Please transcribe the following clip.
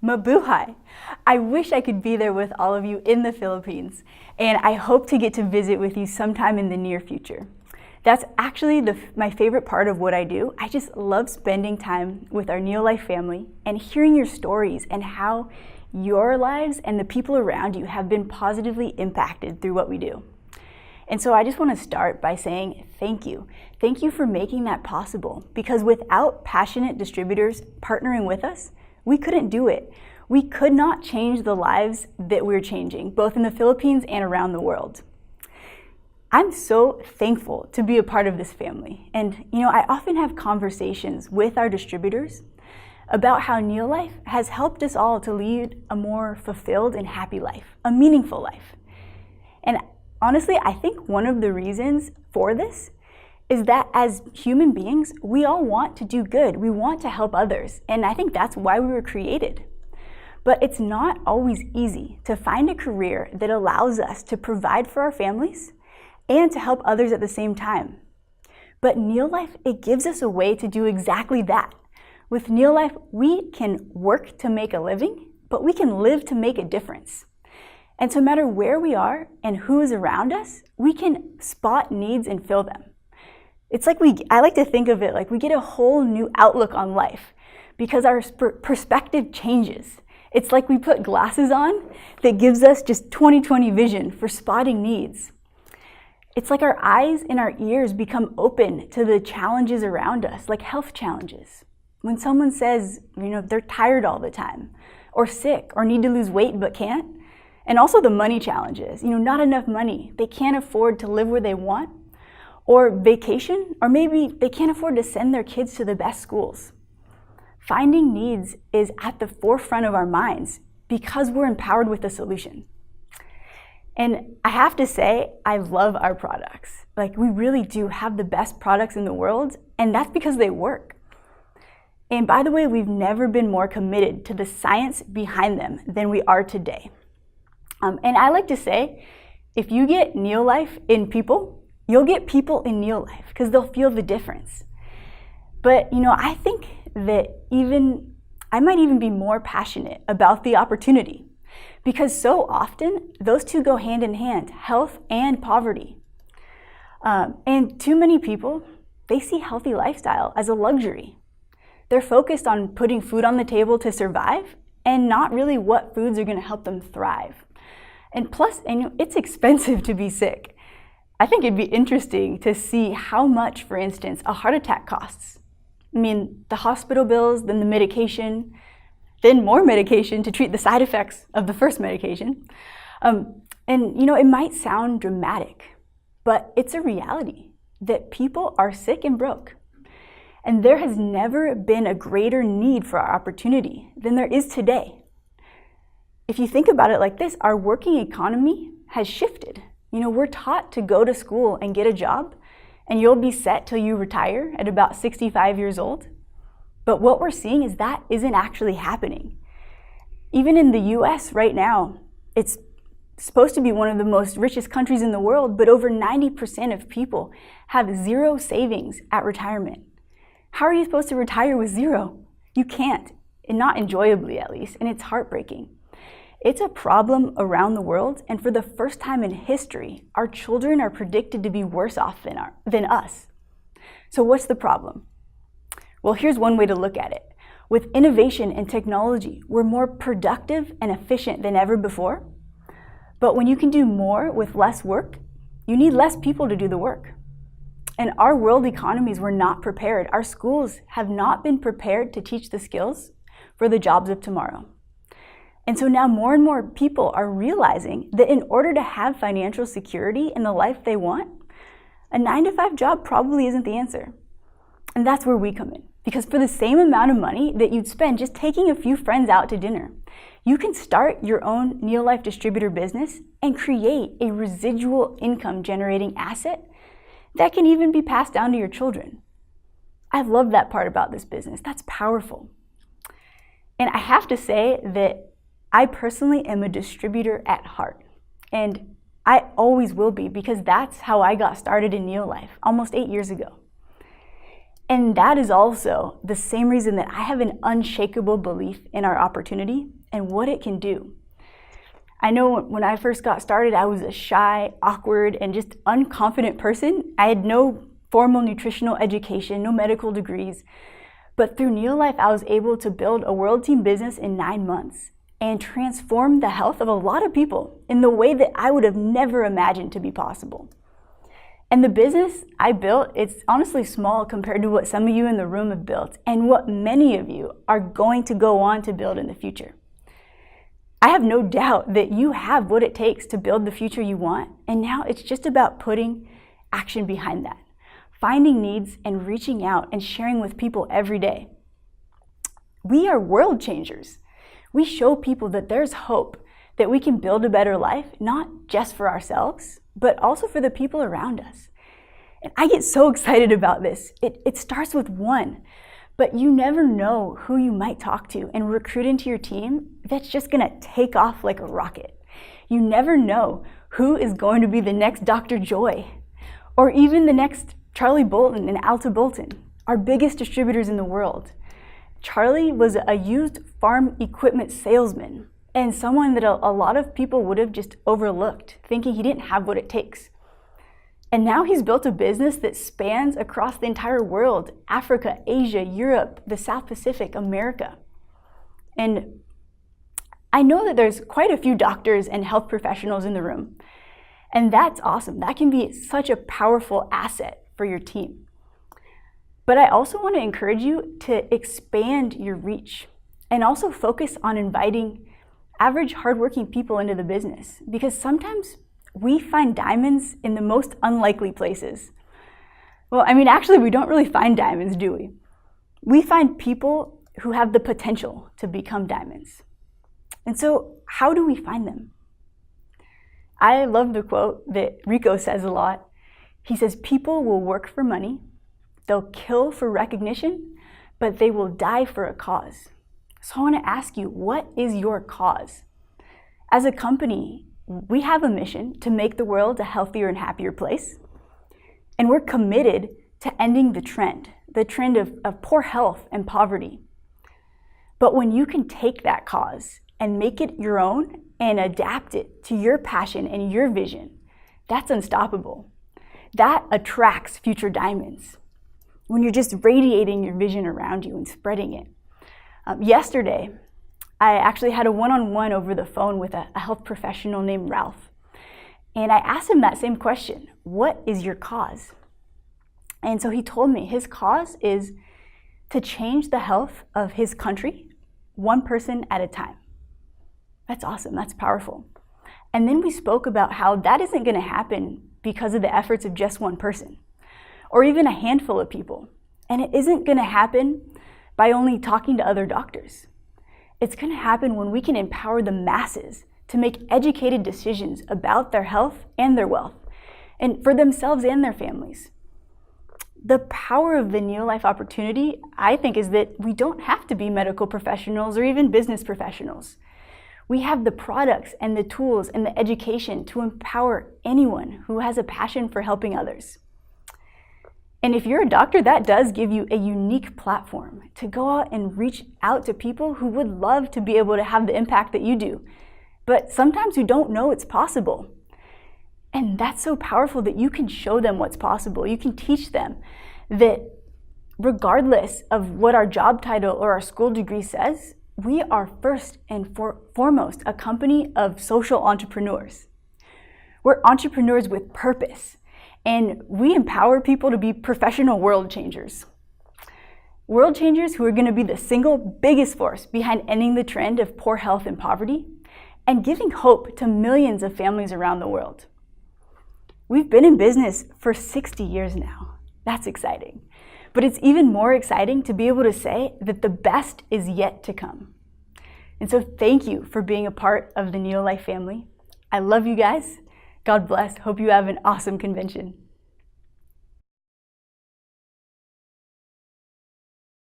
Mabuhay! I wish I could be there with all of you in the Philippines, and I hope to get to visit with you sometime in the near future. That's actually my favorite part of what I do. I just love spending time with our NeoLife family and hearing your stories and how your lives and the people around you have been positively impacted through what we do. And so I just want to start by saying thank you. Thank you for making that possible, because without passionate distributors partnering with us, we couldn't do it. We could not change the lives that we're changing, both in the Philippines and around the world. I'm so thankful to be a part of this family. And I often have conversations with our distributors about how NeoLife has helped us all to lead a more fulfilled and happy life, a meaningful life. And honestly, I think one of the reasons for this is that as human beings, we all want to do good. We want to help others. And I think that's why we were created. But it's not always easy to find a career that allows us to provide for our families and to help others at the same time. But NeoLife, it gives us a way to do exactly that. With NeoLife, we can work to make a living, but we can live to make a difference. And so no matter where we are and who is around us, we can spot needs and fill them. It's like I like to think of it like we get a whole new outlook on life because our perspective changes. It's like we put glasses on that gives us just 20/20 vision for spotting needs. It's like our eyes and our ears become open to the challenges around us, like health challenges. When someone says, they're tired all the time, or sick, or need to lose weight but can't, and also the money challenges, not enough money, they can't afford to live where they want, or vacation, or maybe they can't afford to send their kids to the best schools. Finding needs is at the forefront of our minds because we're empowered with the solution. And I have to say, I love our products. We really do have the best products in the world, and that's because they work. And by the way, we've never been more committed to the science behind them than we are today. And I like to say, if you get NeoLife in people, you'll get people in NeoLife because they'll feel the difference. But I think that I might even be more passionate about the opportunity because so often those two go hand in hand, health and poverty. And too many people, they see healthy lifestyle as a luxury. They're focused on putting food on the table to survive and not really what foods are going to help them thrive. And plus, it's expensive to be sick. I think it'd be interesting to see how much, for instance, a heart attack costs. The hospital bills, then the medication, then more medication to treat the side effects of the first medication. It might sound dramatic, but it's a reality that people are sick and broke. And there has never been a greater need for our opportunity than there is today. If you think about it like this, our working economy has shifted. We're taught to go to school and get a job, and you'll be set till you retire at about 65 years old. But what we're seeing is that isn't actually happening. Even in the US right now, it's supposed to be one of the most richest countries in the world, but over 90% of people have zero savings at retirement. How are you supposed to retire with zero? You can't, and not enjoyably at least, and it's heartbreaking. It's a problem around the world, and for the first time in history, our children are predicted to be worse off than us. So what's the problem? Well, here's one way to look at it. With innovation and technology, we're more productive and efficient than ever before. But when you can do more with less work, you need less people to do the work. And our world economies were not prepared. Our schools have not been prepared to teach the skills for the jobs of tomorrow. And so now more and more people are realizing that in order to have financial security in the life they want, a 9-to-5 job probably isn't the answer. And that's where we come in. Because for the same amount of money that you'd spend just taking a few friends out to dinner, you can start your own NeoLife distributor business and create a residual income generating asset that can even be passed down to your children. I love that part about this business. That's powerful. And I have to say that I personally am a distributor at heart, and I always will be because that's how I got started in NeoLife almost 8 years ago. And that is also the same reason that I have an unshakable belief in our opportunity and what it can do. I know when I first got started, I was a shy, awkward, and just unconfident person. I had no formal nutritional education, no medical degrees. But through NeoLife, I was able to build a world team business in 9 months and transform the health of a lot of people in the way that I would have never imagined to be possible. And the business I built, it's honestly small compared to what some of you in the room have built and what many of you are going to go on to build in the future. I have no doubt that you have what it takes to build the future you want, and now it's just about putting action behind that, finding needs and reaching out and sharing with people every day. We are world changers. We show people that there's hope, that we can build a better life, not just for ourselves, but also for the people around us. And I get so excited about this. It starts with one, but you never know who you might talk to and recruit into your team that's just gonna take off like a rocket. You never know who is going to be the next Dr. Joy, or even the next Charlie Bolton and Alta Bolton, our biggest distributors in the world. Charlie was a used farm equipment salesman and someone that a lot of people would have just overlooked, thinking he didn't have what it takes. And now he's built a business that spans across the entire world, Africa, Asia, Europe, the South Pacific, America. And I know that there's quite a few doctors and health professionals in the room, and that's awesome. That can be such a powerful asset for your team. But I also want to encourage you to expand your reach and also focus on inviting average, hardworking people into the business, because sometimes we find diamonds in the most unlikely places. Well, actually, we don't really find diamonds, do we? We find people who have the potential to become diamonds. And so, how do we find them? I love the quote that Rico says a lot. He says, "People will work for money, they'll kill for recognition, but they will die for a cause." So I want to ask you, what is your cause? As a company, we have a mission to make the world a healthier and happier place. And we're committed to ending the trend of poor health and poverty. But when you can take that cause and make it your own and adapt it to your passion and your vision, that's unstoppable. That attracts future diamonds. When you're just radiating your vision around you and spreading it. Yesterday, I actually had a one-on-one over the phone with a health professional named Ralph. And I asked him that same question, what is your cause? And so he told me his cause is to change the health of his country, one person at a time. That's awesome, that's powerful. And then we spoke about how that isn't gonna happen because of the efforts of just one person, or even a handful of people. And it isn't gonna happen by only talking to other doctors. It's gonna happen when we can empower the masses to make educated decisions about their health and their wealth, and for themselves and their families. The power of the NeoLife opportunity, I think, is that we don't have to be medical professionals or even business professionals. We have the products and the tools and the education to empower anyone who has a passion for helping others. And if you're a doctor, that does give you a unique platform to go out and reach out to people who would love to be able to have the impact that you do, but sometimes who don't know it's possible. And that's so powerful that you can show them what's possible. You can teach them that regardless of what our job title or our school degree says, we are first and foremost a company of social entrepreneurs. We're entrepreneurs with purpose. And we empower people to be professional world changers. World changers who are going to be the single biggest force behind ending the trend of poor health and poverty and giving hope to millions of families around the world. We've been in business for 60 years now. That's exciting. But it's even more exciting to be able to say that the best is yet to come. And so thank you for being a part of the NeoLife family. I love you guys. God bless. Hope you have an awesome convention.